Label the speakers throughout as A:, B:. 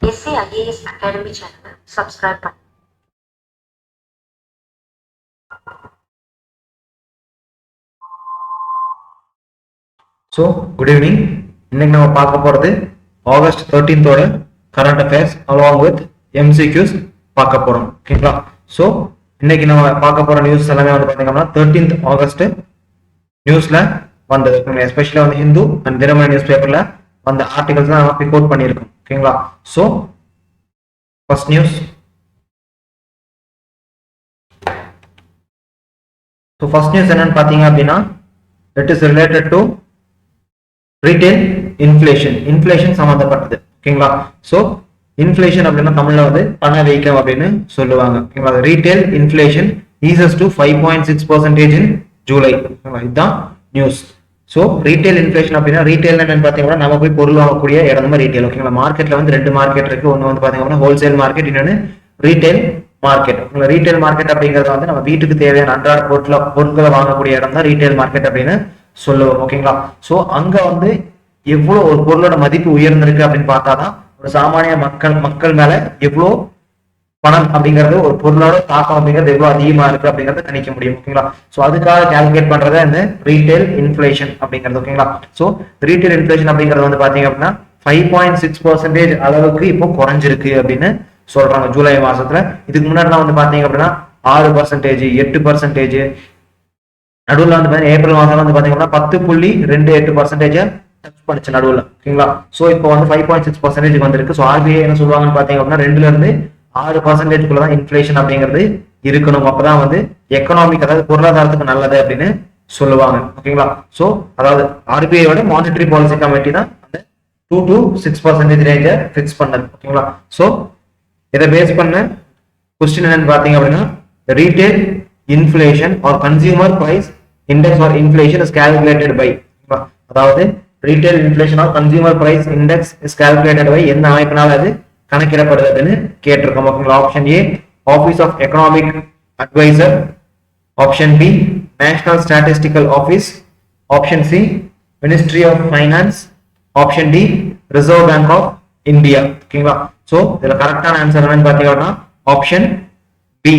A: S A IAS academy சேனலை subscribe பண்ணு.
B: So good evening. இன்னைக்கு நம்ம பார்க்க போகிறது August 13 current affairs along with MCQs பார்க்க போகிறோம். ஓகேங்களா? ஸோ இன்னைக்கு நம்ம பார்க்க போகிற நியூஸ் எல்லாமே வந்து பார்த்தீங்கன்னா 13 ஆகஸ்ட் நியூஸில் வந்தது. எஸ்பெஷலாக வந்து ஹிந்து அண்ட் தினமணி நியூஸ் பேப்பரில் வந்த ஆர்டிகல்ஸ் தான் நம்ம பிக் அவுட் பண்ணியிருக்கோம். ஓகேங்களா? So first news. So first news என்னன்னு பார்த்தீங்க அப்படின்னா it is related to retail inflation சம்பந்தப்பட்டது. ஓகேங்களா? ஸோ இன்ஃப்ளேஷன் அப்படின்னா தமிழ்ல வந்து பணவீக்கம் அப்படின்னு சொல்லுவாங்க. ஓகேங்களா? ரீட்டைல் இன்ஃப்ளேஷன் ஈசஸ் டு 5.6% இன் ஜூலை. இதுதான் நியூஸ். ஸோ ரீட்டைல் இன்ஃப்ளேஷன் அப்படின்னா ரீட்டைல் என்னன்னு பார்த்தீங்கன்னா நம்ம போய் பொருள் வாங்கக்கூடிய இடம் தான் ரீட்டைல். ஓகேங்களா? மார்க்கெட்ல வந்து ரெண்டு மார்க்கெட் இருக்கு. ஒன்று வந்து பார்த்தீங்கன்னா ஹோல்சேல் மார்க்கெட், இன்னொன்று ரீட்டைல் மார்க்கெட். ரீட்டைல் மார்க்கெட் அப்படிங்கிறது வந்து நம்ம வீட்டுக்கு தேவையான அன்றாட பொருட்களை வாங்கக்கூடிய இடம் தான் ரீட்டைல் மார்க்கெட் அப்படின்னு சொல்லுவோம். ஓகேங்களா? சோ அங்க வந்து எவ்வளவு ஒரு பொருளோட மதிப்பு உயர்ந்திருக்கு அப்படின்னு பார்த்தாதான் ஒரு சாமானிய மக்கள் மேல எவ்வளவு பணம் அப்படிங்கிறது ஒரு பொருளோட தாக்கம் அப்படிங்கிறது எவ்வளவு அதிகமா இருக்கு அப்படிங்கறத கணிக்க முடியும். ஓகேங்களா? சோ அதுக்காக கால்குலேட் பண்றத இந்த ரீட்டைல் இன்ஃப்ளேஷன் அப்படிங்கிறது. ஓகேங்களா? சோ ரீட்டைல் இன்ஃப்ளேஷன் அப்படிங்கிறது வந்து பாத்தீங்க அப்படின்னா 5.6% அளவுக்கு இப்போ குறைஞ்சிருக்கு அப்படின்னு சொல்றாங்க ஜூலை மாசத்துல. இதுக்கு முன்னாடி வந்து பாத்தீங்க அப்படின்னா 6%, 8%, நடுவில் வந்து ஏப்ரல் மாதம் வந்து பாத்தீங்கன்னா 10.28% டச் பண்ணுச்சு நடுவில். ஓகேங்களா? சோ இப்போ வந்து 5.6% வந்திருக்கு. ஸோ ஆர்பிஐ என்ன சொல்லுவாங்கன்னு பாத்தீங்க அப்படின்னா 2% தான் இன்ஃபிளேஷன் அப்படிங்கிறது இருக்கணும். அப்பதான் வந்து எக்கனாமிக், அதாவது பொருளாதாரத்துக்கு நல்லது அப்படின்னு சொல்லுவாங்க. ஓகேங்களா? சோ அதாவது ஆர்பிஐயோட மானிட்டரி பாலிசி கமிட்டி தான் அந்த 2 to 6% ரேஞ்சை ஃபிக்ஸ் பண்ணது. ஓகேங்களா? சோ இதை பேஸ் பண்ண கொஸ்டின் என்னன்னு பாத்தீங்க அப்படின்னா retail inflation or consumer price index or inflation is calculated by, அதாவது retail inflation or consumer price index is calculated by எந்த அமைப்பினால் அது கணக்கிடப்படுது அப்படின்னு கேட்டிருக்கோம். ஓகேங்களா? Option A office of economic adviser, option B national statistical office, option C ministry of finance, option D reserve bank of India. ஓகேங்களா? So இதுல கரெக்டான ஆன்சர் என்னன்னு பாத்தீங்கன்னா ஆப்ஷன் பி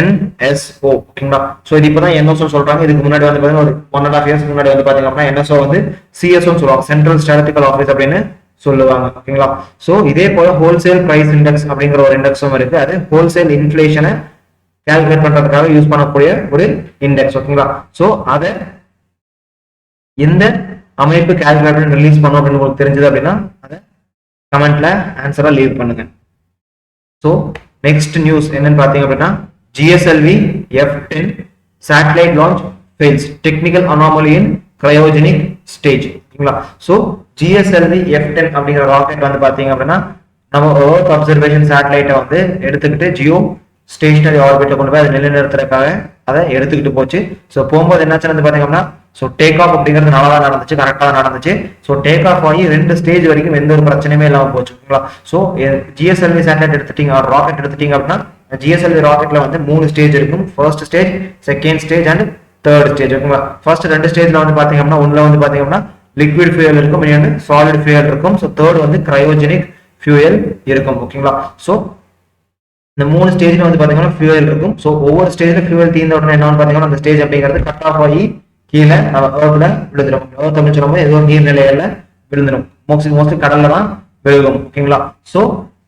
B: NSO. ஓகேங்களா? சோ இது இப்பதான் NSO சொல்றாங்க. இதுக்கு முன்னாடி வந்து பாத்தீங்கன்னா ஒரு 1.5 years முன்னாடி வந்து பாத்தீங்க அப்படின்னா NSO வந்து CSO சொல்லுவாங்க, சென்ட்ரல் ஸ்டாட்டிஸ்டிக்கல் ஆபீஸ் அப்படின்னு சொல்லுவாங்க. ஓகேங்களா? சோ இதே போல ஹோல்சேல் பிரைஸ் இண்டெக்ஸ் அப்படிங்கிற ஒரு இண்டெக்ஸும் இருக்கு. அது ஹோல்சேல் இன்ஃப்ளேஷனை கால்குலேட் பண்றதுக்காக யூஸ் பண்ணக்கூடிய ஒரு இண்டெக்ஸ். ஓகேங்களா? சோ அத எந்த அமைப்பு கால்குலேட்டர் ரிலீஸ் பண்ணும் அப்படின்னு உங்களுக்கு தெரிஞ்சது அப்படின்னா அதை கமெண்ட்ல ஆன்சரா லீவ் பண்ணுங்க. ஸோ நெக்ஸ்ட் நியூஸ் என்னன்னு பார்த்தீங்க அப்படின்னா GSLV F10 satellite launch fails, technical anomaly in cryogenic stage. ஓகேங்களா? ஸோ GSLV F10 அப்படிங்கிற ராக்கெட் வந்து பார்த்தீங்க அப்படின்னா நம்ம எர்த் அப்சர்வேஷன் சேட்டலைட்டை வந்து எடுத்துக்கிட்டு ஜியோ ஸ்டேஷனரி ஆர்பிட்டை கொண்டு போய் அதை நிலைநிறுத்துறதுக்காக அதை எடுத்துக்கிட்டு போச்சு. ஸோ போகும்போது என்னாச்சுன்னு வந்து பார்த்தீங்க அப்படின்னா ஸோ டேக் ஆஃப் அப்படிங்கிறது நல்லா தான் நடந்துச்சு, கரெக்டாக தான் நடந்துச்சு. ஸோ டேக் ஆஃப் ஆகி 2 ஸ்டேஜ் வரைக்கும் எந்த ஒரு பிரச்சனையுமே இல்லாமல் போச்சு. ஓகேங்களா? ஸோ GSLV சேட்டலைட் எடுத்துட்டீங்க, ராக்கெட் எடுத்துட்டீங்க அப்படின்னா GSLV ராக்கெட்ல வந்து 3 ஸ்டேஜ் இருக்கும். First stage, second stage and third stage. ஓகேங்களா? ஃபர்ஸ்ட் 2 ஸ்டேஜ்ல வந்து பாத்தீங்க அப்படின்னா ஒண்ணுல வந்து பாத்தீங்க அப்படின்னா லிக்விட் ஃபியூயல் இருக்கும், இன்னொன்று சாலிட் ஃபியூயல் இருக்கும். ஸோ தேர்ட் வந்து கிரையோஜெனிக் ஃபியூயல் இருக்கும். ஓகேங்களா? ஸோ இந்த 3 ஸ்டேஜ்ல வந்து பாத்தீங்கன்னா ஃபியூயல் இருக்கும். ஸோ ஒவ்வொரு ஸ்டேஜ்ல ஃபியூயல் தீர்ந்த உடனே என்ன பாத்தீங்கன்னா அந்த ஸ்டேஜ் அப்படிங்கிறது கட் ஆஃப் ஆகி கீழே நம்ம ஏர்த்ல விழுந்துடும். ஏர்த் அப்படின்னு சொல்லும்போது ஏதோ நீர்நிலையில விழுந்துடும். மோஸ்ட்லி கடல்ல தான் விழுகும். ஓகேங்களா? ஸோ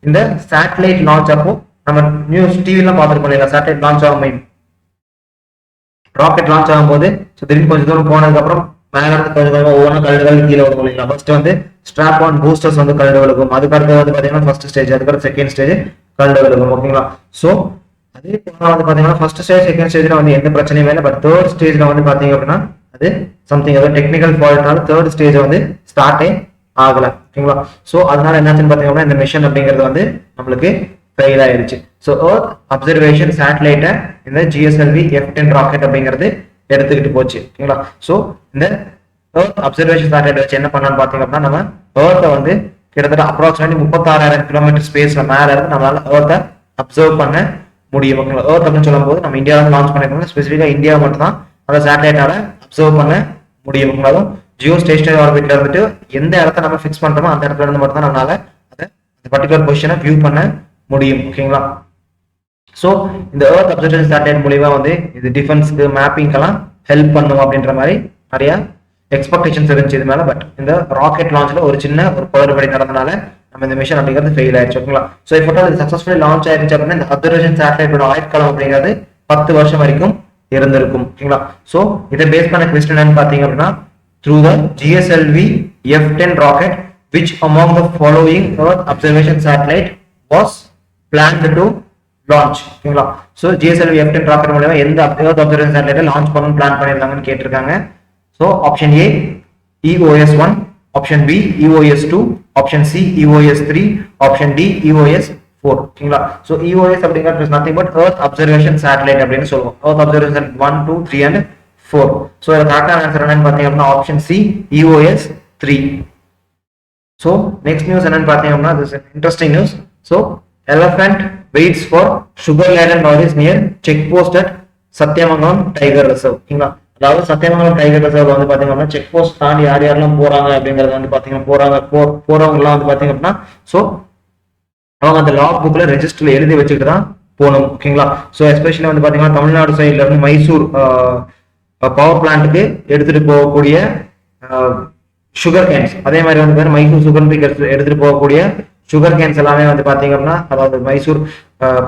B: இந்த சேட்டலைட் லான்ச் அப்போ நம்ம நியூஸ் டிவிலாம் பார்த்துருப்போம் இல்லையா, சேட்டலைட் லான்ச் ஆகும், ராக்கெட் லான்ச் ஆகும்போது திடீர்னு கொஞ்சம் தூரம் போனதுக்கு அப்புறம் மேல இருந்து கொஞ்சம் ஒவ்வொரு கழுடுகள் கீழே விழுகும் இல்லைங்களா. ஃபர்ஸ்ட் வந்து ஸ்ட்ராப் ஆன் பூஸ்டர்ஸ் வந்து கழுடு விழுகும். அதுக்கு அடுத்து வந்து பாத்தீங்கன்னா ஃபர்ஸ்ட் ஸ்டேஜ், அதுக்கப்புறம் செகண்ட் ஸ்டேஜ் கழுடு விழுகும். ஓகேங்களா? சோ அதே போல வந்து பாத்தீங்கன்னா ஃபர்ஸ்ட் ஸ்டேஜ் செகண்ட் ஸ்டேஜ்ல வந்து எந்த பிரச்சனையும் இல்லை. பட் தேர்ட் ஸ்டேஜ்ல வந்து பாத்தீங்க அப்படின்னா அது சம்திங் ஏதோ டெக்னிக்கல் ஃபால்ட்னால தேர்ட் ஸ்டேஜ் வந்து ஸ்டார்டே ஆகல. ஓகேங்களா? சோ அதனால என்னாச்சுன்னு பாத்தீங்க அப்படின்னா இந்த மிஷன் அப்படிங்கிறது வந்து நம்மளுக்கு ஃபெயில் ஆயிருச்சு. ஸோ எர்த் அப்சர்வேஷன் சேட்டலைட்டை இந்த GSLV F10 ராக்கெட் அப்படிங்கிறது எடுத்துக்கிட்டு போச்சு. ஓகேங்களா? ஸோ இந்த எர்த் அப்சர்வேஷன் சேட்டலைட் வச்சு என்ன பண்ணலாம்னு பார்த்தீங்க அப்படின்னா நம்ம எர்த்தை வந்து கிட்டத்தட்ட அப்ராக்சிமேட்லி 36,000 கிலோமீட்டர் ஸ்பேஸ்ல மேல இருந்து நம்மளால எர்த்தை அப்சர்வ் பண்ண முடியும். ஓகேங்களா? எர்த் அப்படின்னு சொல்லும் போது நம்ம இந்தியாவில லான்ச் பண்ணிருக்கோம். ஸ்பெசிஃபிக்கா இந்தியா மட்டும் தான் அந்த சேட்டலைட்டால அப்சர்வ் பண்ண முடியும். ஜியோ ஸ்டேஷனரி ஆர்பிட்ல இருந்துட்டு எந்த இடத்த நம்ம ஃபிக்ஸ் பண்றோமோ அந்த இடத்துல இருந்து மட்டும் தான் நம்மளால அதை பர்டிகுலர் பொசிஷனை வியூ பண்ண முடியும். ஓகேங்களா? ஸோ இந்த எர்த் அப்சர்வேஷன் சேட்டலைட் மூலியமா வந்து இது டிஃபென்ஸ்க்கு மேப்பிங்கெல்லாம் ஹெல்ப் பண்ணும் அப்படின்ற மாதிரி நிறைய எக்ஸ்பெக்டேஷன்ஸ் இருந்துச்சு இது மேல. பட் இந்த ராக்கெட் லான்ச்ல ஒரு சின்ன ஒரு குளறுபடி நடந்தனால நம்ம இந்த மிஷன் அப்படிங்கிறது ஃபெயில் ஆயிடுச்சு. ஓகேங்களா? ஸோ இப்போ இது சக்ஸஸ்ஃபுல்லி லான்ச் ஆயிருச்சு அப்படின்னா இந்த அப்சர்வேஷன் சேட்டலைட்டோட ஆயுட்காலம் அப்படிங்கிறது 10 வருஷம் வரைக்கும் இருந்திருக்கும். ஓகேங்களா? ஸோ இதை பேஸ் பண்ண கொஸ்டின் என்னன்னு பாத்தீங்க அப்படின்னா through the GSLV F10 rocket, which among the following Earth observation satellite was planned to launch. ஓகேங்களா? ஸோ GSLV F10 ராக்கெட் மூலமா எந்த Earth observation satellite லான்ச் பண்ணணும் பிளான் பண்ணியிருந்தாங்கன்னு கேட்டிருக்காங்க. So option A EOS-1, option B EOS-2, option C EOS-3, option D EOS-4. ஓகேங்களா? So EOS அப்படிங்கிறது is nothing but Earth observation satellite அப்படின்னு சொல்லுவோம். Earth observation 1, 2, 3 and 4. ஸோ இது கரெக்டான ஆன்சர் என்னன்னு பார்த்தீங்க அப்படின்னா option C EOS-3. So next news என்னன்னு பார்த்தீங்க அப்படின்னா this interesting news. So elephant waits for sugar laden lorries near check post at Sathyamangalam tiger reserve. ஓகேங்களா? அதாவது சத்தியமங்கலம் டைகர் ரிசர்வ்ல வந்து பாத்தீங்க அப்படின்னா செக் போஸ்ட் தாண்டி யார் யாரெல்லாம் போறாங்க அப்படிங்கறது வந்து பாத்தீங்கன்னா போறவங்க எல்லாம் வந்து பாத்தீங்க அப்படின்னா ஸோ அவங்க அந்த லாக் புக்ல ரெஜிஸ்டர்ல எழுதி வச்சுட்டு தான் போகணும். ஓகேங்களா? ஸோ எஸ்பெஷலி வந்து பாத்தீங்கன்னா தமிழ்நாடு சைட்ல இருந்து மைசூர் பவர் பிளான்ட்டுக்கு எடுத்துட்டு போகக்கூடிய சுகர் கேன்ஸ், அதே மாதிரி வந்து மைசூர் சுகர் பீக்கர்ஸ் எடுத்துட்டு போகக்கூடிய சுகர் கேன்ஸ் எல்லாமே வந்து பாத்தீங்க அப்படின்னா அதாவது மைசூர்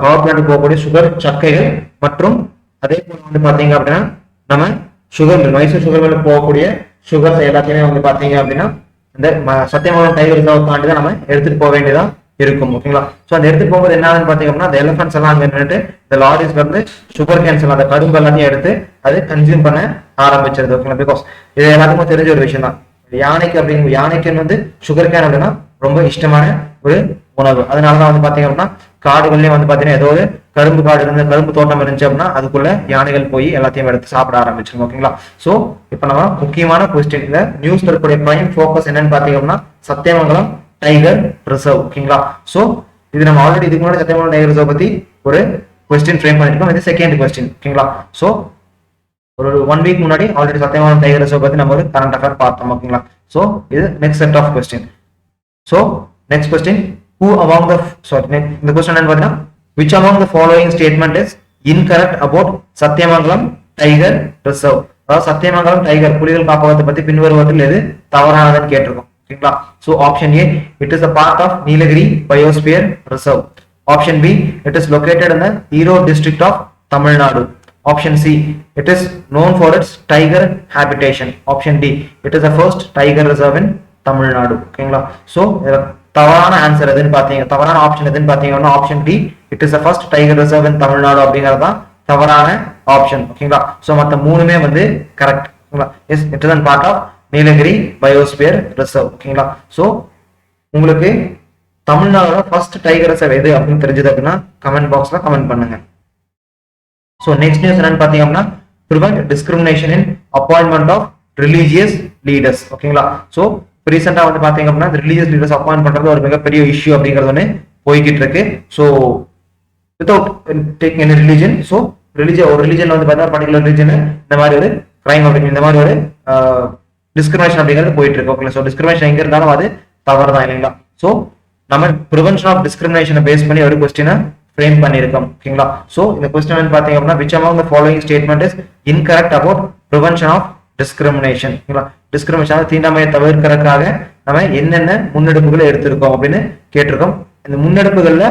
B: பவர் பிளான்ட் போகக்கூடிய சுகர் சக்கைகள் மற்றும் அதே போல வந்து பாத்தீங்க அப்படின்னா நம்ம sugar mill Mysore sugar mill போகக்கூடிய சுகர்ஸ் எல்லாத்தையுமே வந்து பாத்தீங்க அப்படின்னா இந்த சத்தியமங்கலம் டைகர் ரிசர்வ் தாண்டி தான் நம்ம எடுத்துட்டு போக வேண்டியதா இருக்கும். ஓகேங்களா? ஸோ அந்த எடுத்துட்டு போகும்போது என்ன ஆகுதுன்னு பாத்தீங்க அப்படின்னா அந்த எலிஃபென்ட்ஸ் எல்லாம் அங்க நின்றுட்டு இந்த லாரிஸ்ல இருந்து சுகர் கேன்ஸ் எல்லாம் அந்த கரும்பு எல்லாத்தையும் எடுத்து அது கன்சியூம் பண்ண ஆரம்பிச்சிருது. ஓகேங்களா? பிகாஸ் இது எல்லாத்துக்கும் தெரிஞ்ச ஒரு விஷயம் தான். யானைக்கு வந்து சுகர் கேன் அப்படின்னா ரொம்ப இஷ்டமான ஒரு உணவு. அதனாலதான் வந்து பாத்தீங்க அப்படின்னா காடுகள்லயும் வந்து பாத்தீங்கன்னா ஏதோ ஒரு கரும்பு காடு இருந்து கரும்பு தோட்டம் இருந்துச்சு அப்படின்னா அதுக்குள்ள யானைகள் போய் எல்லாத்தையும் எடுத்து சாப்பிட ஆரம்பிச்சிருங்க. ஓகேங்களா? சோ இப்ப நம்ம முக்கியமான கொஸ்டின் இந்த நியூஸ்ல இருக்கக்கூடிய பிரைம் ஃபோக்கஸ் என்னன்னு பாத்தீங்க அப்படின்னா சத்தியமங்கலம் டைகர் ரிசர்வ். ஓகேங்களா? சோ இது நம்ம ஆல்ரெடி இதுக்கு முன்னாடி சத்தியமங்கலம் டைகர் ரிசர்வ் பத்தி ஒரு கொஸ்டின் ஃப்ரேம் பண்ணிருக்கோம். இது செகண்ட் கொஸ்டின். ஓகேங்களா? சோ ஒரு 1 வீக் முன்னாடி ஆல்ரெடி சத்தியமங்கலம் டைகர் ரிசர்வ் பத்தி நம்ம ஒரு கரண்ட் அஃபேர் பார்த்தோம். ஓகேங்களா? சோ இது next set of question. So next question, who among the the question என்னன்னு பார்த்தீங்கன்னா which among the following statement is incorrect about Sathyamangalam tiger reserve. அதாவது சத்தியமங்கலம் டைகர் புலிகள் காப்பகத்தை பத்தி பின்வருவதில் எது தவறானதுன்னு கேட்டிருக்கோம். ஓகேங்களா? So option A, it is a part of Nilagiri Biosphere Reserve. Option B, it is located in the Erode district of Tamil Nadu. Option C, it is known for its tiger habitation. Option D, it is the first tiger reserve in Tamil Nadu. ஓகேங்களா? So தவறான answer எதுன்னு பாத்தீங்க தவறான option எதுன்னு பாத்தீங்கன்னா option D it is the first tiger reserve in Tamil Nadu அப்படிங்கிறது தான் தவறான ஆப்ஷன். ஓகேங்களா? சோ மத்த மூணுமே வந்து கரெக்ட். ஓகேங்களா? Yes it is part of Nilgiri biosphere reserve. ஓகேங்களா? சோ உங்களுக்கு தமிழ்நாடோட ஃபர்ஸ்ட் டைகர் ரிசர்வ் எது அப்படின்னு தெரிஞ்சது அப்படின்னா கமெண்ட் பாக்ஸ்ல கமெண்ட் பண்ணுங்க. சோ நெக்ஸ்ட் நியூஸ் என்னன்னு பாத்தீங்க அப்படின்னா prevent discrimination in appointment of religious leaders. ஓகேங்களா? சோ ரீசெண்டா வந்து பாத்தீங்க அப்படின்னா ரிலீஜியஸ் லீடர்ஸ் அப்பாயிண்ட் பண்றது ஒரு மிகப்பெரிய இஷ்யூ அப்படிங்கிறது ஒன்று போய்கிட்டு இருக்கு. So without taking any religion, so ஒரு ரிலிஜன் வந்து பார்த்தீங்கன்னா பர்டிகுலர் ரிலிஜன் இந்த மாதிரி ஒரு கிரைம் அப்படிங்கிற இந்த மாதிரி ஒரு டிஸ்கிரிமினேஷன் அப்படிங்கிறது போயிட்டு இருக்கு. ஓகே, ஸோ டிஸ்கிரிமினேஷன் எங்க இருந்தாலும் அது தவறு தான் இல்லைங்களா? ஸோ நம்ம ப்ரிவென்ஷன் ஆஃப் டிஸ்கிரிமினேஷனை பேஸ் பண்ணி ஒரு கொஸ்டினை ஃப்ரேம் பண்ணியிருக்கோம். ஓகேங்களா? ஸோ இந்த கொஸ்டின் பாத்தீங்க அப்படின்னா which among the following statement is incorrect about prevention of discrimination. Discrimination தீண்டாமையை தவிர்க்கிறதுக்காக நம்ம என்னென்ன முன்னெடுப்புகளை எடுத்திருக்கோம் அப்படின்னு கேட்டிருக்கோம். இந்த முன்னெடுப்புகள்ல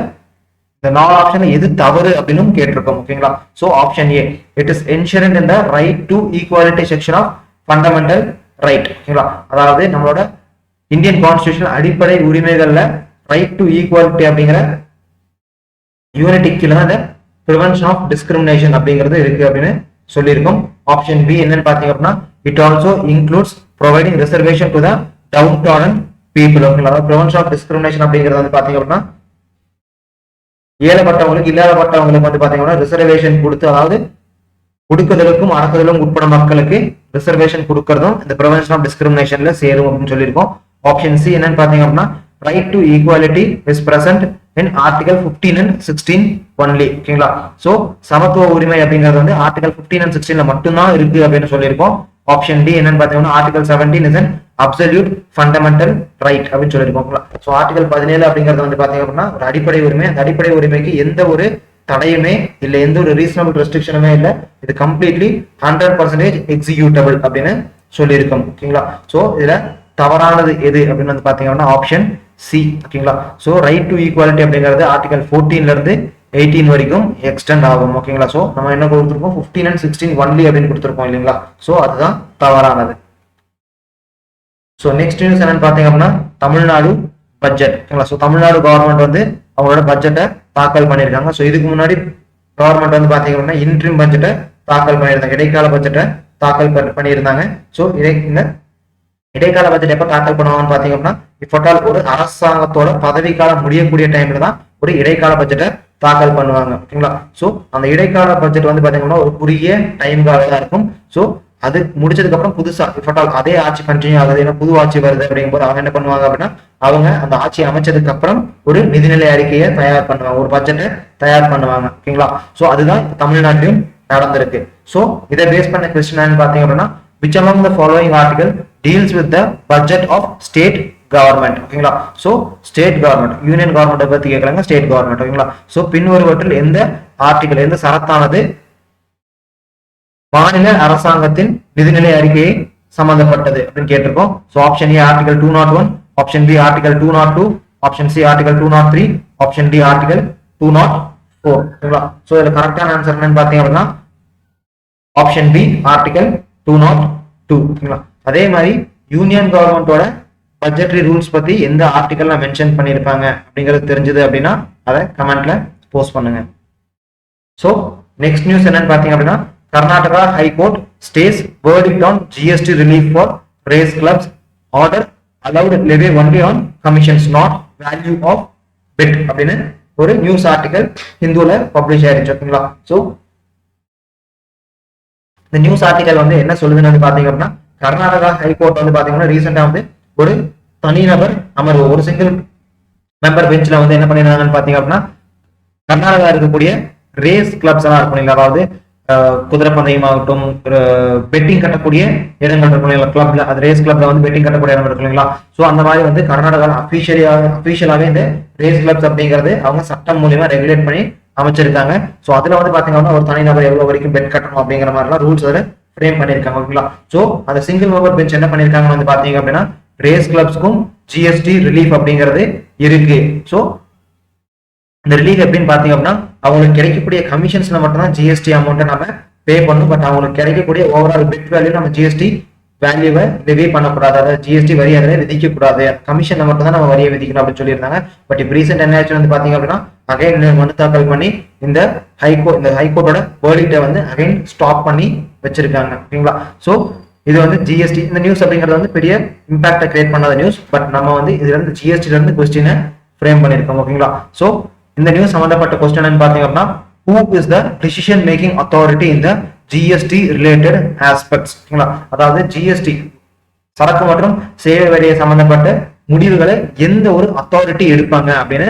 B: இந்த 4 ஆப்ஷன்ல எது தவறு அப்படின்னு கேட்டிருக்கோம். ஓகேங்களா? So option A, it is enshrined in the right to equality section of fundamental right. ஓகேங்களா? அதாவது நம்மளோட இந்தியன் கான்ஸ்டிடியூஷன் அடிப்படை உரிமைகள்ல ரைட் டு ஈக்குவாலிட்டி அப்படிங்கிற யூனிட்டி கீழே தான் இந்த ப்ரிவென்ஷன் ஆஃப் டிஸ்கிரிமினேஷன் அப்படிங்கிறது இருக்கு அப்படின்னு சொல்லியிருக்கோம். ஆப்ஷன் பி என்னன்னு பாத்தீங்க அப்படின்னா it also includes providing reservation to the down Durden people. ஓகேங்களா? ப்ரிவென்ஷன் ஆஃப் டிஸ்கிரிமினேஷன் அப்படிங்கிறது வந்து பாத்தீங்க அப்படின்னா ஏழப்பட்டவங்களுக்கு இல்லாதப்பட்டவங்களுக்கு வந்து பாத்தீங்கன்னா ரிசர்வேஷன் கொடுத்து, அதாவது ஒடுக்குதலுக்கும் அடக்குதலும் உட்பட மக்களுக்கு ரிசர்வேஷன் கொடுக்கறதும் இந்த ப்ரிவென்ஷன் ஆஃப் டிஸ்கிரிமினேஷன்ல சேரும் அப்படின்னு சொல்லியிருக்கோம். ஆப்ஷன் சி என்னன்னு பாத்தீங்க அப்படின்னா right to equality is present in article 15 and 16 only. ஓகேங்களா? சோ சமத்துவ உரிமை அப்படிங்கிறது வந்து ஆர்டிகல் 15 and 16ல மட்டும்தான் இருக்கு அப்படின்னு சொல்லியிருக்கோம். ஆப்ஷன் டி என்னன்னு பாத்தீங்கன்னா article 17 is an absolute fundamental right அப்படின்னு சொல்லியிருக்கோம். ஸோ ஆர்டிகல் 17 அப்படிங்கிறது வந்து பாத்தீங்க அப்படின்னா ஒரு அடிப்படை உரிமை. அந்த அடிப்படை உரிமைக்கு எந்த ஒரு தடையுமே இல்லை, எந்த ஒரு ரீசனபிள் ரெஸ்ட்ரிக்ஷனுமே இல்லை. இது கம்ப்ளீட்லி 100% எக்ஸிக்யூட்டபிள் அப்படின்னு சொல்லியிருக்கோம். ஓகேங்களா. ஸோ இதுல தவறானது எது அப்படின்னு வந்து பாத்தீங்கன்னா ஆப்ஷன் சி. ஓகேங்களா. ஸோ ரைட் டு ஈக்குவாலிட்டி அப்படிங்கிறது ஆர்டிகல் 14 இருந்து 18 வரைக்கும் எக்ஸ்டெண்ட் ஆகும். ஓகேங்களா. ஸோ நம்ம என்ன கொடுத்துருக்கோம் 15 and 16 ஒன்லி அப்படின்னு கொடுத்துருக்கோம் இல்லைங்களா. ஸோ அதுதான் தவறானது. ஸோ நெக்ஸ்ட் நியூஸ் என்னன்னு பாத்தீங்க அப்படின்னா தமிழ்நாடு பட்ஜெட். ஓகேங்களா. ஸோ தமிழ்நாடு கவர்மெண்ட் வந்து அவங்களோட பட்ஜெட்டை தாக்கல் பண்ணியிருக்காங்க. ஸோ இதுக்கு முன்னாடி கவர்மெண்ட் வந்து பாத்தீங்க அப்படின்னா இன்ட்ரீம் பட்ஜெட்டை தாக்கல் பண்ணியிருந்தாங்க, இடைக்கால பட்ஜெட்டை தாக்கல் பண்ணியிருந்தாங்க. ஸோ இந்த இடைக்கால பட்ஜெட் எப்ப தாக்கல் பண்ணுவாங்கன்னு பாத்தீங்க அப்படின்னா இப்போட்டால் ஒரு அரசாங்கத்தோட பதவிக்காலம் முடியக்கூடிய டைம்ல தான் ஒரு இடைக்கால பட்ஜெட்டை தாக்கல் பண்ணுவாங்க. ஓகேங்களா. ஸோ அந்த இடைக்கால பட்ஜெட் வந்து பாத்தீங்கன்னா ஒரு குறுகிய டைம்காக தான் இருக்கும். ஸோ அது முடிச்சதுக்கு அப்புறம் புதுசா இப்போட்டால் அதே ஆட்சி கண்டினியூ ஆகுது, ஏன்னா புது ஆட்சி வருது அப்படிங்கும்போது அவங்க என்ன பண்ணுவாங்க அப்படின்னா அவங்க அந்த ஆட்சியை அமைச்சதுக்கு அப்புறம் ஒரு நிதிநிலை அறிக்கையை தயார் பண்ணுவாங்க, ஒரு பட்ஜெட்டை தயார் பண்ணுவாங்க. ஓகேங்களா. ஸோ அதுதான் தமிழ்நாட்டிலும் நடந்திருக்கு. ஸோ இதை பேஸ் பண்ண கொஸ்டின் பாத்தீங்க அப்படின்னா which among the following article deals with the budget of state government. ஓகேங்களா. So state government, union government பத்தி கேட்கறாங்க, ஸ்டேட் கவர்மெண்ட். ஓகேங்களா. சோ பின்வருவற்றில் எந்த ஆர்டிகல், எந்த சரத்தானது மாநில அரசாங்கத்தின் நிதிநிலை அறிக்கையை சம்பந்தப்பட்டது அப்படின்னு கேட்டிருக்கோம். So option A article 201, option B article 202, option C article 203, option D article 204. ஓகேங்களா. சோ இதுல கரெக்டான ஆன்சர் என்னன்னு பாத்தீங்க அப்படின்னா ஆப்ஷன் பி ஆர்டிகல் 202. ஓகேங்களா. அதே மாதிரி யூனியன் கவர்மெண்டோட பட்ஜெட்டரி ரூல்ஸ் பத்தி எந்த ஆர்டிகல்ல மென்ஷன் பண்ணிருப்பாங்க அப்படிங்கிறது தெரிஞ்சது அப்படின்னா அதை கமெண்ட்ல போஸ்ட் பண்ணுங்க. சோ நெக்ஸ்ட் நியூஸ் என்னன்னு பாத்தீங்க அப்படின்னா Karnataka high court stay verdict on GST relief for race clubs, order allowed levy only on commissions not value of bet அப்படின்னு ஒரு நியூஸ் ஆர்டிகல் ஹிந்துல பப்ளிஷ் ஆயிருச்சு. ஓகேங்களா. சோ இந்த நியூஸ் ஆர்டிகல் வந்து என்ன சொல்லுதுன்னு பாத்தீங்க அப்படின்னா கர்நாடகா ஹைகோர்ட் வந்து பாத்தீங்கன்னா ரீசெண்டா வந்து ஒரு தனிநபர் அமர்வு, ஒரு சிங்கிள் மெம்பர் பெஞ்ச்ல வந்து என்ன பண்ணிருந்தாங்கன்னு பாத்தீங்க அப்படின்னா கர்நாடகா இருக்கக்கூடிய ரேஸ் கிளப்ஸ் எல்லாம் இருக்கும், அதாவது குதிரை பந்தயம் ஆகட்டும், பெட்டிங் கட்டக்கூடிய இடங்கள் இருக்கும் கிளப்ல, அது ரேஸ் கிளப்ல வந்து பெட்டிங் கட்டக்கூடிய இடம் இருக்கு இல்லைங்களா. சோ அந்த மாதிரி வந்து கர்நாடகா அபிஷியலாவே இந்த ரேஸ் கிளப்ஸ் அப்படிங்கிறது அவங்க சட்டம் மூலியமா ரெகுலேட் பண்ணி அமைச்சிருக்காங்க. சோ அதுல வந்து பாத்தீங்கன்னா ஒரு தனிநபர் எவ்வளவு வரைக்கும் பெட் கட்டணும் அப்படிங்கிற மாதிரிலாம் ரூல்ஸ் அதில் ஃப்ரேம் பண்ணிருக்காங்க. ஓகேங்களா. சோ அந்த சிங்கிள் மெம்பர் பெஞ்ச் என்ன பண்ணிருக்காங்க வந்து பாத்தீங்க அப்படின்னா ரேஸ் கிளப்ஸ்க்கும் GST ரிலீஃப் அப்படிங்கிறது இருக்கு. சோ இந்த ரிலீஃப் எப்படின்னு பாத்தீங்க அப்படின்னா அவங்களுக்கு கிடைக்கக்கூடிய கமிஷன்ஸ்ல மட்டும்தான் GST அமௌண்ட்டை நம்ம பே பண்ணணும். பட் அவங்களுக்கு கிடைக்கக்கூடிய ஓவரால் பெட் வேல்யூ நம்ம GST வேல்யூவை ரிவே பண்ணக்கூடாது, அதாவது GST வரி அதில் விதிக்க கூடாது, கமிஷன்ல மட்டும் தான் நம்ம வரியை விதிக்கணும் அப்படின்னு சொல்லியிருந்தாங்க. பட் இப்போ ரீசெண்ட் என்ன ஆச்சு வந்து பாத்தீங்க அப்படின்னா அகைன் மனு தாக்கல் பண்ணி இந்த ஹைகோர்ட்டோட வேர்டிக்டை வந்து அகைன் ஸ்டாப் பண்ணி வச்சிருக்காங்க. ஓகேங்களா. சோ இது வந்து GST இந்த நியூஸ் அப்படிங்கிறது வந்து பெரிய இம்பாக்டை கிரியேட் பண்ணாத நியூஸ். பட் நம்ம வந்து இதுல இருந்து GST ல இருந்து கொஸ்டினை ஃப்ரேம் பண்ணிருக்கோம். ஓகேங்களா. சோ இந்த நியூஸ் சம்பந்தப்பட்ட கொஸ்டின் பாத்தீங்க அப்படின்னா who is the decision making authority in the GST related aspects. ஓகேங்களா. அதாவது GST சரக்கு மற்றும் சேவை வரியை சம்பந்தப்பட்ட முடிவுகளை எந்த ஒரு அத்தாரிட்டி எடுப்பாங்க அப்படின்னு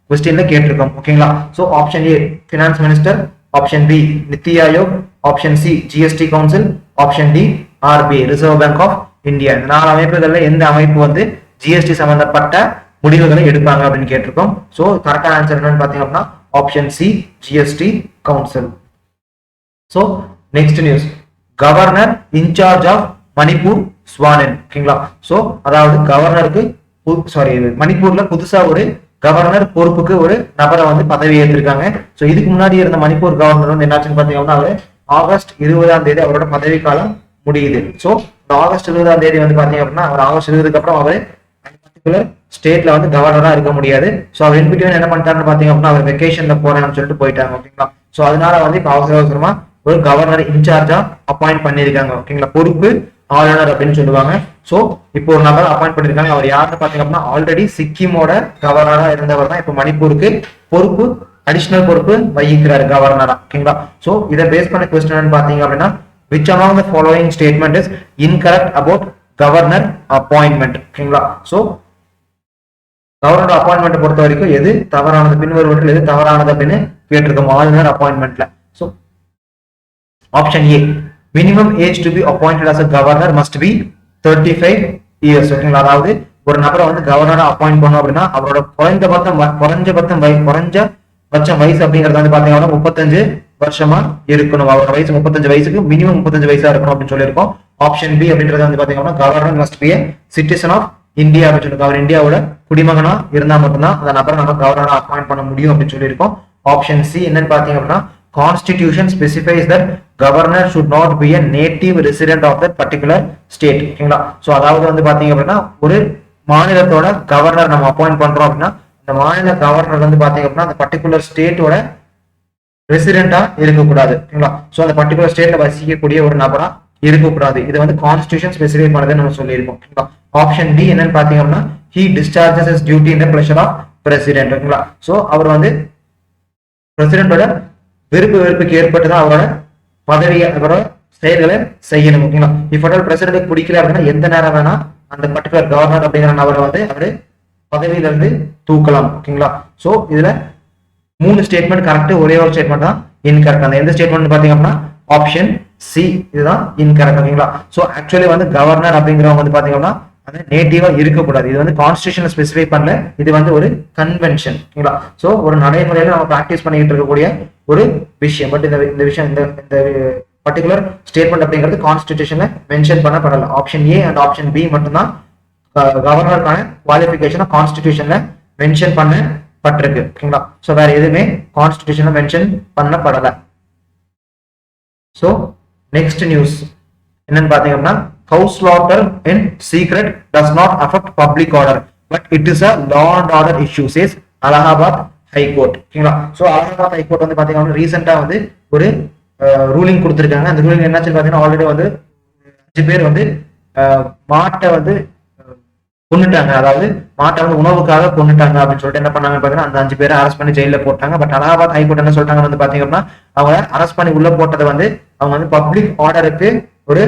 B: கொஸ்டின்ல கேட்டிருக்கோம். ஓகேங்களா. So option A finance minister, option B NITI Aayog, option C GST council, option D RBI reserve bank of India. இந்த 4 அமைப்புகள்ல எந்த அமைப்பு வந்து GST சம்பந்தப்பட்ட முடிவுகளை எடுப்பாங்க அப்படின்னு கேட்டிருக்கோம். சோ கரெக்டான ஆன்சர் என்னன்னு பாத்தீங்க அப்படின்னா option C GST council. So next news governor in charge of Manipur ஸ்வானன். ஓகேங்களா. சோ அதாவது கவர்னருக்கு மணிப்பூர்ல புதுசா ஒரு கவர்னர் பொறுப்புக்கு ஒரு நபரை வந்து பதவி ஏற்றிருக்காங்க. சோ இதுக்கு முன்னாடி இருந்த மணிப்பூர் கவர்னர் வந்து என்னாச்சுன்னு பாத்தீங்கன்னா அவரு ஆகஸ்ட் 20 அவரோட பதவி காலம் முடியுது. சோ ஆகஸ்ட் 20 வந்து பாத்தீங்க அப்படின்னா அவர் ஆகஸ்ட் 20 அப்புறம் அவரு பர்டிகுலர் ஸ்டேட்ல வந்து கவர்னரா இருக்க முடியாது. சோ அவர் இன்பிட்வீன் என்ன பண்ணிட்டாருன்னு பாத்தீங்க அப்படின்னா அவர் வெக்கேஷன்ல போறேன்னு சொல்லிட்டு போயிட்டாங்க. ஓகேங்களா. சோ அதனால வந்து இப்ப அவசரமா ஒரு கவர்னர் இன்சார்ஜா அப்பாயிண்ட் பண்ணிருக்காங்க. ஓகேங்களா. பொறுப்பு ஆளுநர் அப்படின்னு சொல்லுவாங்க. சோ இப்போ ஒரு நபர் அப்பாயிண்ட் பண்ணிருக்காங்க. அவர் யாருன்னு பாத்தீங்க அப்படின்னா ஆல்ரெடி சிக்கிமோட கவர்னரா இருந்தவர் தான் இப்ப மணிப்பூருக்கு பொறுப்பு, அடிஷனல் பொறுப்பு வகிக்கிறாரு கவர்னரா. ஓகேங்களா. சோ இதை பேஸ் பண்ண கொஸ்டின் பாத்தீங்க அப்படின்னா which among the following statement is incorrect about governor appointment. ஓகேங்களா. சோ கவர்னர் அப்பாயின்மெண்ட் பொறுத்த வரைக்கும் எது தவறானது, பின்வருவற்றில் எது தவறானது அப்படின்னு கேட்டிருக்கோம் ஆளுநர் அப்பாயின்மெண்ட்ல. So option A minimum age to be appointed as a governor must be 35 years. ஓகேங்களா, அதாவது ஒரு நபரை வந்து கவர்னரா அப்பாயிண்ட் பண்ணோம் அப்படின்னா அவரோட குறைஞ்சபட்சம் வயசு அப்படிங்கிறது வந்து பாத்தீங்கன்னா 35 வருஷமா இருக்கணும். அவரோட வயசு 35 வயசுக்கு மினிமம் 35 வயசா இருக்கணும் அப்படின்னு சொல்லியிருக்கோம். ஆப்ஷன் பி அப்படின்றது வந்து பாத்தீங்கன்னா governor must be citizen of India அப்படின்னு சொல்லியிருக்கோம். அவர் இந்தியாவோட குடிமகனா இருந்தா மட்டும்தான் அந்த நபரை நம்ம கவர்னரா அப்பாயிண்ட் பண்ண முடியும் அப்படின்னு சொல்லியிருக்கோம். ஆப்ஷன் சி என்னன்னு பாத்தீங்க அப்படின்னா Constitution specifies that governor should not be a native resident of that particular state. ஓகேங்களா, சோ அதாவது வந்து பாத்தீங்க அப்படின்னா ஒரு மாநிலத்தோட கவர்னர் நம்ம அப்பாயிண்ட் பண்றோம் அப்படின்னா இந்த மாநில கவர்னர் வந்து பாத்தீங்க அப்படின்னா அந்த பர்டிகுலர் ஸ்டேட்டோட ரெசிடென்டா இருக்கக்கூடாது. ஓகேங்களா, சோ அந்த பர்டிகுலர் ஸ்டேட்ல வசிக்கக்கூடிய ஒரு நபரா இருக்கக்கூடாது. இது வந்து கான்ஸ்டிடியூஷன் ஸ்பெசிஃபை பண்ணதை நம்ம சொல்லியிருக்கோம். ஓகேங்களா, ஆப்ஷன் டி என்னன்னு பாத்தீங்க அப்படின்னா he discharges his duty in the pleasure of president. ஓகேங்களா, சோ அவர் வந்து பிரசிடென்டோட வெறுப்புக்கு ஏற்பட்டுதான் அவரோட பதவியை அவரோட செயல்களை செய்யணும். ஓகேங்களா, இப்ப பிரசிடென்ட் பிடிக்கல அப்படின்னா எந்த நேரம் வேணா அந்த பர்டிகுலர் கவர்னர் அப்படிங்கிற நபரை வந்து அவரு பதவியில இருந்து தூக்கலாம். ஓகேங்களா, சோ இதுல 3 ஸ்டேட்மெண்ட் கரெக்ட், ஒரே ஒரு ஸ்டேட்மெண்ட் தான் இன்கரெக்ட். அந்த எந்த ஸ்டேட்மெண்ட் பாத்தீங்க அப்படின்னா ஆப்ஷன் சி இதுதான் இன்கரெக்ட். ஓகேங்களா, சோ ஆக்சுவலி வந்து கவர்னர் அப்படிங்கிறவங்க வந்து பாத்தீங்கன்னா அது நேட்டிவா இருக்கக்கூடாது. இது வந்து கான்ஸ்டிடியூஷன் ஸ்பெசிஃபை பண்ணல, இது வந்து ஒரு கன்வென்ஷன். ஓகேங்களா, சோ ஒரு நடைமுறையில நம்ம பிராக்டிஸ் பண்ணிட்டு இருக்கக்கூடிய ஒரு விஷயம். பட் இந்த விஷயம் இந்த பர்டிகுலர் ஸ்டேட்மெண்ட் அப்படிங்கிறது கான்ஸ்டிடியூஷன்ல மென்ஷன் பண்ணப்படல. Option A and option B மட்டும்தான் கவர்னருக்கான குவாலிஃபிகேஷன் கான்ஸ்டிடியூஷன்ல மென்ஷன் பண்ணப்பட்டிருக்கு. ஓகேங்களா, சோ வேற எதுவுமே கான்ஸ்டிடியூஷன்ல மென்ஷன் பண்ணப்படல. சோ நெக்ஸ்ட் நியூஸ் என்னன்னு பாத்தீங்கன்னா cow slaughter in secret does not affect public order but it is a law and order issue says Allahabad High Court. ஓகேங்களா, so Allahabad high court வந்து பாத்தீங்கன்னா ரீசெண்டா வந்து ஒரு ரூலிங் கொடுத்திருக்காங்க. அந்த ரூலிங் என்னாச்சுன்னு பாத்தீங்கன்னா ஆல்ரெடி வந்து 5 பேர் வந்து மாட்டை வந்து கொண்டுட்டாங்க, அதாவது மாட்டை வந்து உணவுக்காக கொண்டுட்டாங்க அப்படின்னு சொல்லிட்டு என்ன பண்ணாங்க பாத்தீங்கன்னா அந்த 5 பேரை அரெஸ்ட் பண்ணி ஜெயில போட்டாங்க. பட் அலகாபாத் ஹைகோர்ட் என்ன சொல்லிட்டாங்க வந்து பாத்தீங்க அப்படின்னா அவங்க அரெஸ்ட் பண்ணி உள்ள போட்டதை வந்து அவங்க வந்து பப்ளிக் ஆர்டருக்கு ஒரு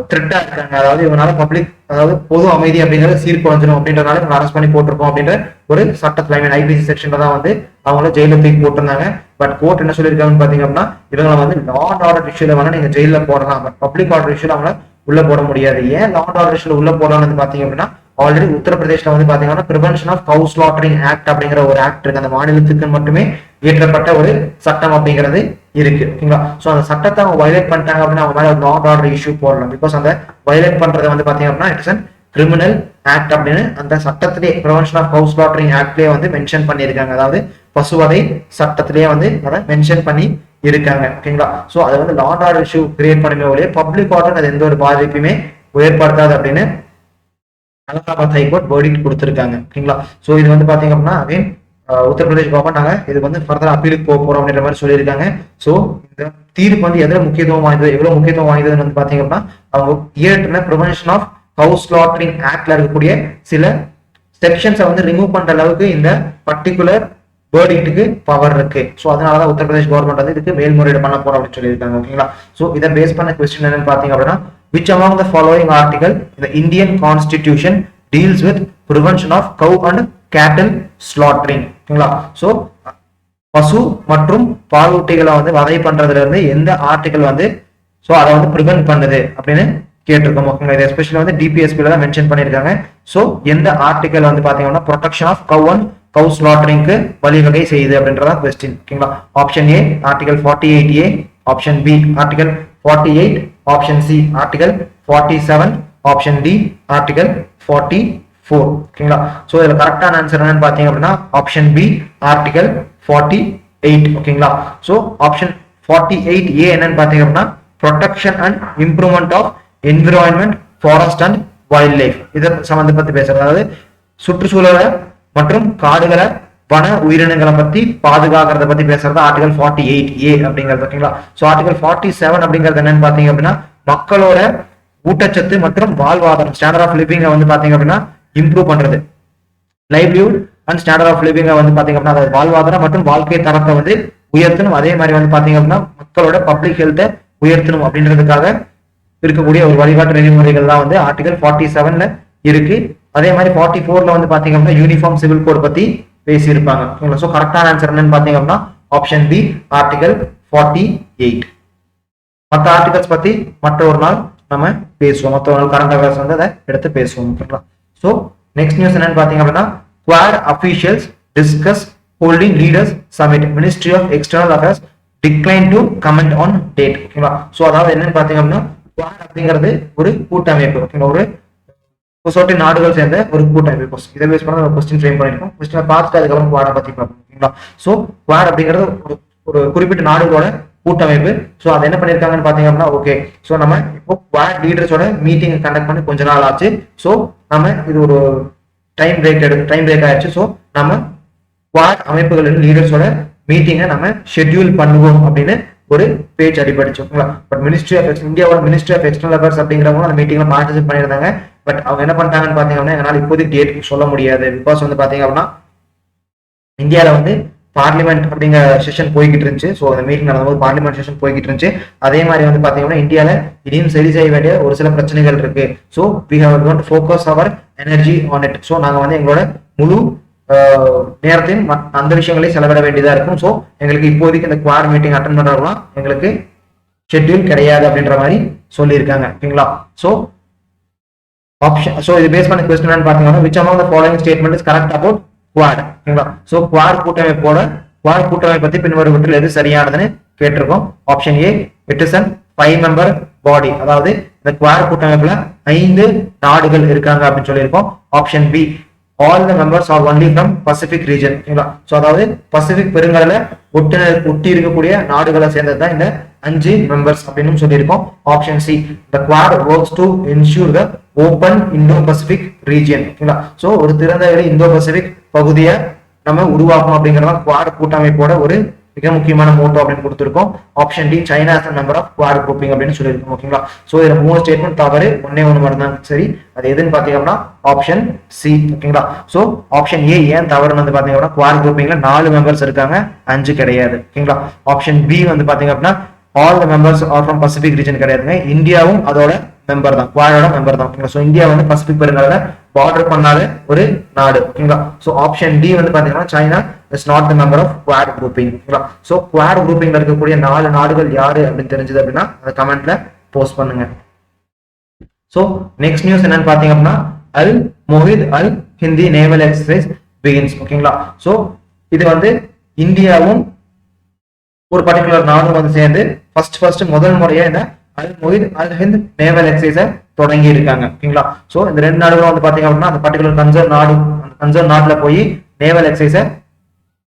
B: த்ரெட்டா இருக்காங்க. அதாவது இவனால பப்ளிக் அதாவது பொது அமைதி அப்படிங்கறது சீர்குலைஞ்சிடும் அப்படின்றனால இவங்க அரெஸ்ட் பண்ணி போட்டிருக்கோம் அப்படின்ற ஒரு சட்டத்துல ஐபிசி செக்ஷன்ல தான் வந்து அவங்கள ஜெயில தூக்கி போட்டிருந்தாங்க. பட் கோர்ட் என்ன சொல்லியிருக்காங்கன்னு பாத்தீங்க அப்படின்னா இவங்களை வந்து லா அண்ட் ஆர்டர் இஷ்யூல வேணா நீங்க ஜெயில போடலாம், பட் பப்ளிக் ஆர்டர் இஷ்யூல அவங்கள உள்ள போட முடியாது. ஏன் லா அண்ட் ஆர்டர் இஷ்யூல உள்ள போடலாம்னு பாத்தீங்க அப்படின்னா ஆல்ரெடி உத்தரப்பிரதேஷ்ல வந்து பாத்தீங்கன்னா prevention of Kaur slaughtering act அப்படிங்கிற ஒரு ஆக்ட் இருக்கு. அந்த மாநிலத்துக்கு மட்டுமே இயற்றப்பட்ட ஒரு சட்டம் அப்படிங்கிறது இருக்கு. ஓகேங்களா, சோ அந்த சட்டத்தை அவங்க வயலேட் பண்ணிட்டாங்க அப்படின்னா அவங்க மேல லா அண்ட் ஆர்டர் இஷ்யூ போடலாம். பிகாஸ் அந்த வயலேட் பண்றது வந்து பாத்தீங்க அப்படின்னா இட்ஸ் அன் கிரிமினல் ஆக்ட் அப்படின்னு அந்த சட்டத்திலே பிரிவென்ஷன் ஆஃப் கவு ஸ்லாட்டரிங் ஆக்ட்லயே வந்து மென்ஷன் பண்ணியிருக்காங்க. அதாவது பசுவதை சட்டத்திலேயே வந்து அதை மென்ஷன் பண்ணி இருக்காங்க. ஓகேங்களா, சோ அதை வந்து law and order issue create பண்ணுமே ஒழிய பப்ளிக் ஆர்டர் அது எந்த ஒரு பாதிப்புமே ஏற்படுத்தாது அப்படின்னு அலகாபாத் ஹைகோர்ட் வேர்டிக்ட் கொடுத்திருக்காங்க. ஓகேங்களா, சோ இது வந்து பாத்தீங்க அப்படின்னா அகைன் உத்தரப்பிரதேஷ் கவர்மெண்ட் நாங்க இது வந்து ஃபர்தர் அப்பீலுக்கு போக போறோம் அப்படின்ற மாதிரி சொல்லியிருக்காங்க. சோ இந்த தீர்ப்பு வந்து எதுல முக்கியத்துவம் வாய்ந்தது, எவ்வளவு முக்கியத்துவம் வாய்ந்ததுன்னு வந்து பாத்தீங்க அப்படின்னா அவங்க இயற்றின பிரிவென்ஷன் ஆஃப் கவு ஸ்லாட்டரிங் ஆக்ட்ல இருக்கக்கூடிய சில செக்ஷன்ஸை வந்து ரிமூவ் பண்ற அளவுக்கு இந்த பர்டிகுலர் வேர்டிக்ட்டுக்கு பவர் இருக்கு. சோ அதனாலதான் உத்தரப்பிரதேஷ் கவர்மெண்ட் வந்து இதுக்கு மேல்முறையீடு பண்ண போறோம் அப்படின்னு சொல்லியிருக்காங்க. ஓகேங்களா, சோ இதை பேஸ் பண்ண கொஸ்டின் என்னன்னு பாத்தீங்க அப்படின்னா which among the following article in the Indian Constitution deals with prevention of cow and cattle slaughtering. ஓகேங்களா, சோ பசு மற்றும் பாலூட்டிகளை வந்து வதை பண்றதுல இருந்து எந்த ஆர்டிகல் வந்து சோ அதை வந்து பிரிவென்ட் பண்ணுது அப்படின்னு கேட்டிருக்கோம். ஓகேங்களா, இது எஸ்பெஷலி வந்து டிபிஎஸ்பில தான் மென்ஷன் பண்ணிருக்காங்க. சோ எந்த ஆர்டிகல் வந்து பாத்தீங்கன்னா ப்ரொடெக்ஷன் ஆஃப் கவ் அண்ட் கவு ஸ்லாட்டரிங்க்கு வழிவகை செய்யுது அப்படின்றதா கொஸ்டின். ஓகேங்களா, option A article 48A, option B article 48, option C article 47, option D article 44. ஓகேங்களா, சோ இதுல கரெக்டான ஆன்சர் என்னன்னு பாத்தீங்க அப்படின்னா ஆப்ஷன் பி ஆர்டிகல் 48. ஓகேங்களா, சோ ஆப்ஷன் 48A என்னன்னு பாத்தீங்க அப்படின்னா protection and improvement of environment, forest and wild life இதை சம்பந்தப்பட்டு பேசுறது. அதாவது சுற்றுச்சூழலை மற்றும் காடுகளை வன உயிரினங்களை பத்தி பாதுகாக்கிறத பத்தி பேசுறது ஆர்டிகல் 48A அப்படிங்கிறது. ஓகேங்களா, சோ ஆர்டிகல் 47 அப்படிங்கிறது என்னன்னு பாத்தீங்க அப்படின்னா மக்களோட ஊட்டச்சத்து மற்றும் வாழ்வாதாரம் ஸ்டாண்டர்ட் ஆஃப் லிவிங்க வந்து பாத்தீங்க அப்படின்னா இம்ப்ரூவ் பண்றது, லைவ்லிஹுட் அண்ட் ஸ்டாண்டர்ட் ஆஃப் லிவிங்க வந்து பாத்தீங்க அப்படின்னா அதாவது வாழ்வாதாரம் மற்றும் வாழ்க்கை தரத்தை வந்து உயர்த்தணும். அதே மாதிரி வந்து பாத்தீங்க அப்படின்னா மக்களோட பப்ளிக் ஹெல்த்தை உயர்த்தணும் அப்படின்றதுக்காக இருக்கக்கூடிய ஒரு வழிகாட்டு நெறிமுறைகள் தான் வந்து ஆர்டிகல் 47ல இருக்கு. அதே மாதிரி 44ல வந்து பாத்தீங்க அப்படின்னா யூனிஃபார்ம் சிவில் கோட் பத்தி பேசியிருப்பாங்க. சோ கரெக்டான ஆன்சர் என்னன்னு பாத்தீங்க அப்படின்னா ஆப்ஷன் பி ஆர்டிகல் 48. மற்ற ஆர்டிகல்ஸ் பத்தி மற்ற ஒரு நாள் நம்ம பேசுவோம். மற்ற ஒரு நாள் கரண்ட் அஃபேர்ஸ் வந்து அதை எடுத்து பேசுவோம். ஓகேங்களா? ஸோ நெக்ஸ்ட் நியூஸ் என்னன்னு பாத்தீங்க அப்படின்னா, Quad officials discuss holding leaders summit. Ministry of External Affairs decline to comment on date. ஓகேங்களா? ஸோ அதாவது என்னன்னு பாத்தீங்க அப்படின்னா, Quad அப்படிங்கிறது ஒரு கூட்டமைப்பு. ஓகேங்களா? ஒரு சொட்டு நாடுகள் சேர்ந்த ஒரு கூட்டமைப்பு. இதை பேஸ் பண்ண ஒரு கொஸ்டின் ஃப்ரேம் பண்ணிருக்கோம். கொஸ்டினை பார்த்துட்டு அதுக்கப்புறம் குவாட பத்தி பார்ப்போம். ஓகேங்களா? ஸோ குவாட் அப்படிங்கிறது ஒரு குறிப்பிட்ட நாடுகளோட கூட்டமைப்பு. ஸோ அது என்ன பண்ணிருக்காங்கன்னு பாத்தீங்க அப்படின்னா, ஓகே ஸோ நம்ம இப்போ குவாட் லீடர்ஸோட மீட்டிங் கண்டக்ட் பண்ணி கொஞ்ச நாள் ஆச்சு. ஸோ நம்ம இது ஒரு டைம் பிரேக் ஆயிடுச்சு. ஸோ நம்ம குவாட் அமைப்புகளின் லீடர்ஸோட மீட்டிங்கை நம்ம ஷெட்யூல் பண்ணுவோம் அப்படின்னு ஒரு பேஜ் அடிபடிச்சு. ஓகேங்களா? பட் இந்தியாவோட மினிஸ்ட்ரி ஆஃப் எக்ஸ்டர்னல் அஃபேர்ஸ் அப்படிங்கிறவங்க அந்த மீட்டிங்ல பார்ட்டிசிபேட் பண்ணியிருந்தாங்க. பட் அவங்க என்ன பண்ணிட்டாங்கன்னு பாத்தீங்கன்னா, எங்களால் இப்போதைக்கு டேட் சொல்ல முடியாது. பிகாஸ் வந்து பாத்தீங்க அப்படின்னா இந்தியாவில வந்து பார்லிமெண்ட் அப்படிங்கிற செஷன் போய்கிட்டு இருந்துச்சு. ஸோ அந்த மீட்டிங் நடந்தபோது பார்லிமெண்ட் செஷன் போய்கிட்டு இருந்துச்சு. அதே மாதிரி வந்து பாத்தீங்கன்னா இந்தியாவில இனியும் சரி செய்ய வேண்டிய ஒரு சில பிரச்சனைகள் இருக்கு. So we have got focus our energy on it. So நாங்க வந்து எங்களோட முழு நேரத்தையும் அந்த விஷயங்களையும் செலவிட வேண்டியதா இருக்கும். ஸோ எங்களுக்கு இப்போதைக்கு இந்த குவாட் மீட்டிங் அட்டன் பண்றவங்களாம் எங்களுக்கு ஷெட்யூல் கிடையாது அப்படின்ற மாதிரி சொல்லியிருக்காங்க. ஓகேங்களா? ஸோ ஆப்ஷன் ஸோ இது பேஸ் பண்ண கொஸ்டின் பாத்தீங்கன்னா, which among the following statement is correct about quad? ஓகேங்களா? ஸோ குவாட் கூட்டமைப்பை பத்தி பின்வருவற்றில் எது சரியானதுன்னு கேட்டிருக்கோம். Option A, it is an 5 member body. அதாவது இந்த குவாட் கூட்டமைப்புல 5 நாடுகள் இருக்காங்க அப்படின்னு சொல்லியிருக்கோம். Option B, all the members are only from Pacific region. ஓகேங்களா? ஸோ அதாவது பசிபிக் பெருங்கடல ஒட்டி இருக்கக்கூடிய நாடுகளை சேர்ந்தது தான் இந்த 5 மெம்பர்ஸ் அப்படின்னு சொல்லியிருக்கோம். Option C, the quad works to ensure the open Indo-Pacific region. ஓகேங்களா? ஸோ ஒரு திறந்த வெளி இந்தோ பசிபிக் பகுதியை நம்ம உருவாக்கணும் அப்படிங்கிறத குவாட் கூட்டமைப்போட ஒரு மிக முக்கியமான மோட்டோ அப்படின்னு கொடுத்திருக்கோம். Option D, China as a member of quad grouping அப்படின்னு சொல்லியிருக்கோம். ஓகேங்களா? ஸோ இதுல 3 ஸ்டேட்மெண்ட் தவறு, ஒன்னே மட்டும் தான் சரி. அது எதுன்னு பாத்தீங்கன்னா ஆப்ஷன் சி. ஓகேங்களா? ஸோ ஆப்ஷன் ஏ ஏன் தவறுன்னு வந்து பாத்தீங்கன்னா, குவாட் குரூப்பிங்ல 4 மெம்பர்ஸ் இருக்காங்க, 5 கிடையாது. ஓகேங்களா? ஆப்ஷன் பி வந்து பாத்தீங்க அப்படின்னா, all the members are from Pacific region கிடையாதுங்க. இந்தியாவும் அதோட மெம்பர் தான், குவாடோட மெம்பர் தான். ஓகேங்களா? ஸோ இந்தியா வந்து பசிபிக் பெருங்கடல பார்டர் பண்ணாத ஒரு நாடு. ஓகேங்களா? ஸோ ஆப்ஷன் டி வந்து பாத்தீங்கன்னா, China is not the member of Quad grouping. ஓகேங்களா? ஸோ குவாட் குரூப்பிங்ல இருக்கக்கூடிய 4 நாடுகள் யாரு அப்படின்னு தெரிஞ்சது அப்படின்னா அந்த கமெண்ட்ல போஸ்ட் பண்ணுங்க. ஸோ நெக்ஸ்ட் நியூஸ் என்னன்னு பாத்தீங்க அப்படின்னா, Al Mohed Al Hindi naval exercise begins. ஓகேங்களா? ஸோ இது வந்து இந்தியாவும் ஒரு பர்டிகுலர் நாடும் வந்து சேர்ந்து ஃபர்ஸ்ட் முதல் முறையா இந்த அல் மொஹித் அல் ஹிந்த் நேவல் எக்ஸசைஸை தொடங்கி இருக்காங்க. ஓகேங்களா? ஸோ இந்த 2 நாடுகளும் வந்து பாத்தீங்க அப்படின்னா அந்த பர்டிகுலர் கன்சர்ன் நாட்டுல போய் நேவல் எக்ஸசைஸை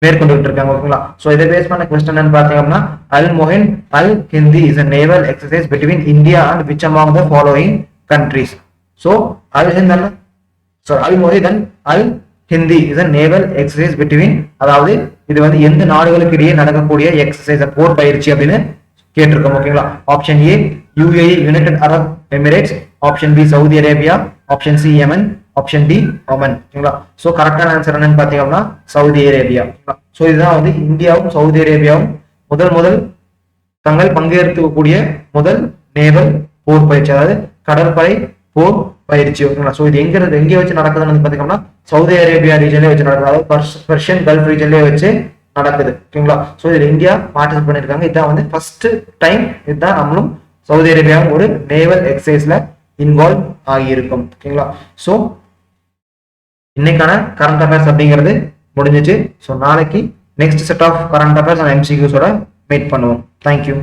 B: மேற்கொண்டு இருக்காங்க. ஓகேங்களா? ஸோ இதை பேஸ் பண்ண கொஸ்டின் பாத்தீங்க அப்படின்னா, Al Mohed Al Hindi is a naval exercise between India and which among the following countries? So Al Mohid and Al Hindi is a naval exercise between, அதாவது இது வந்து எந்த நாடுகளுக்கு இடையே நடக்கக்கூடிய எக்ஸசைஸ் போர் பயிற்சி அப்படின்னு கேட்டிருக்கோம். ஓகேங்களா? Option A, UAE United Arab Emirates. Option B, Saudi Arabia. Option C, Yemen. Option D, Oman. ஓகேங்களா? ஸோ கரெக்டான ஆன்சர் என்னன்னு பாத்தீங்கன்னா சவுதி அரேபியா. ஸோ இதுதான் வந்து இந்தியாவும் சவுதி அரேபியாவும் முதல் தங்கள் பங்கேற்கக்கூடிய முதல் நேவல் போர் பயிற்சி, அதாவது கடற்படை போர் பயிற்சி. ஓகேங்களா? ஸோ இது எங்க வச்சு நடக்குதுன்னு பாத்தீங்கன்னா சவுதி அரேபியா ரீஜன்லயே வச்சு நடக்குது, அதாவது பர்ஷியன் கல்ஃப் ரீஜன்லயே வச்சு நடக்குது. ஓகேங்களா? ஸோ இதுல இந்தியா பார்ட்டிசிபேட் பண்ணிருக்காங்க. இதுதான் வந்து ஃபர்ஸ்ட் டைம் இதுதான் நம்மளும் சவுதி அரேபியாவும் ஒரு நேவல் எக்ஸசைஸ்ல இன்வால்வ் ஆகியிருக்கும். ஓகேங்களா? ஸோ இன்னைக்கான கரண்ட் அஃபேர்ஸ் அப்படிங்கிறது முடிஞ்சிச்சு. ஸோ நாளைக்கு next set of current affairs and MCQஸோட மீட் பண்ணுவோம். தேங்க்யூ.